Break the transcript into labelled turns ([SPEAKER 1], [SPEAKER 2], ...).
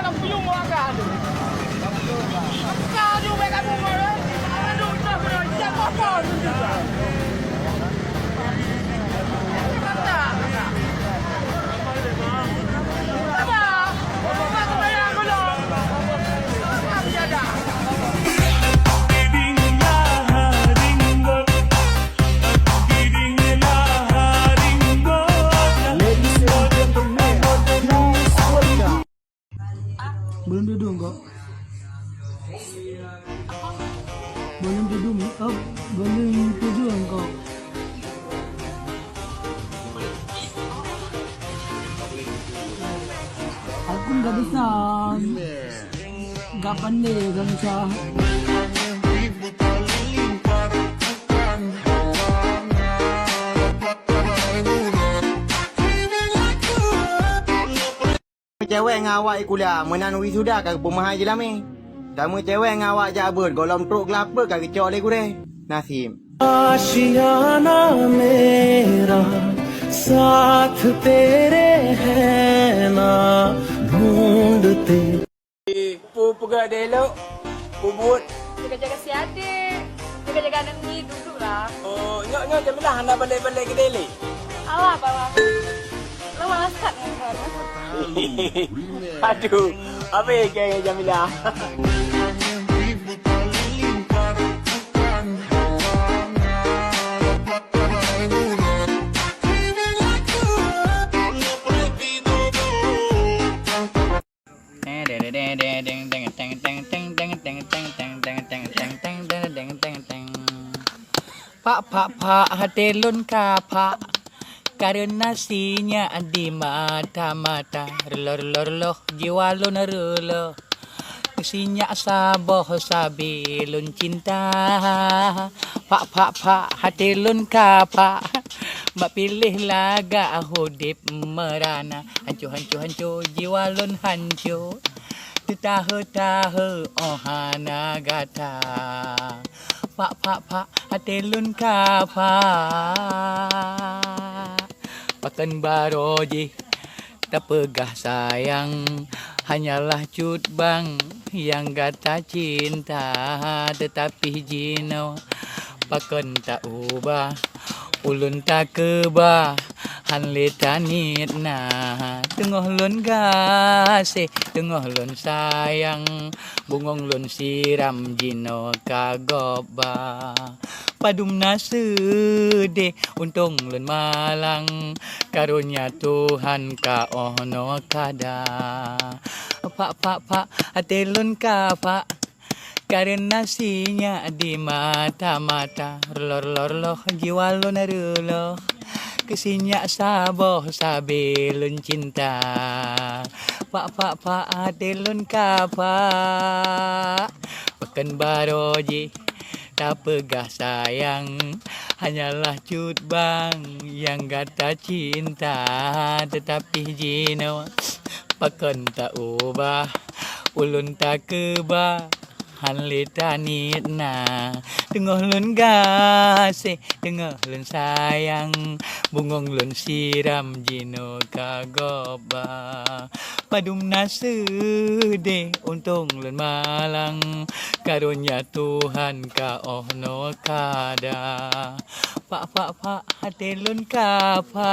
[SPEAKER 1] nak puyung agak tu. Kau dia buat kamu mana? Aduh, tak boleh. Jangan apa tu juga. Kata. Apa? Kau tu bayar belum? Apa ada?
[SPEAKER 2] Belum duduk kok. Belum duduk. Oh, belum duduk kok. Aku nggak bisa. Nggak pandai kan Syah.
[SPEAKER 3] Cewek dengan awak kuliah menanui sudah kagak pemahal je lah mi. Kamu cewek dengan awak jabut golom truk kelapa kagak cok le kure. Nasim.
[SPEAKER 4] आशियाना मेरा साथ तेरे है ना ढूंढते
[SPEAKER 1] Pegak dia elok. Pubut.
[SPEAKER 5] Jaga-jaga si adik. Jaga-jaga anak ni duduklah.
[SPEAKER 1] Oh, nyok Jamilah hendak balik-balik ke Delhi.
[SPEAKER 5] Alah, bawah. Lo malas tak dengan
[SPEAKER 1] Aduh, apa yang kaya Jamilah?
[SPEAKER 6] Pak hatelun kapak karena sinya di mata-mata relor jiwa lo narulo sinya saboh sabilun cinta pak hatelun kapak mbak pilih laga hudip merana hancu jiwa lun hancu tahu ohana gata pak hatelun kapak pakan baroji tak pegah sayang hanyalah cut bang yang gata cinta tetapi jino pakan tak ubah ulun tak kebah hanle tanit na tengah lun gasih tengah lun sayang bungong lun siram jino kagoba padum nasude untung lun malang karunia Tuhan ka ono kada pak hatelun ka pak karena sinya di mata-mata lor jiwa lo narulo kesinya saboh sabilun cinta pak hatelun kapak pekan baroji tak pegah sayang hanyalah cut bang yang gata cinta tetapi jino pakan tak ubah ulun tak kebah hanle tanit na tengah lun gasih tengah lun sayang bungong lun siram jino kagoba padum nasude untung lun malang karunia Tuhan ka ono kada pak hatelun kapak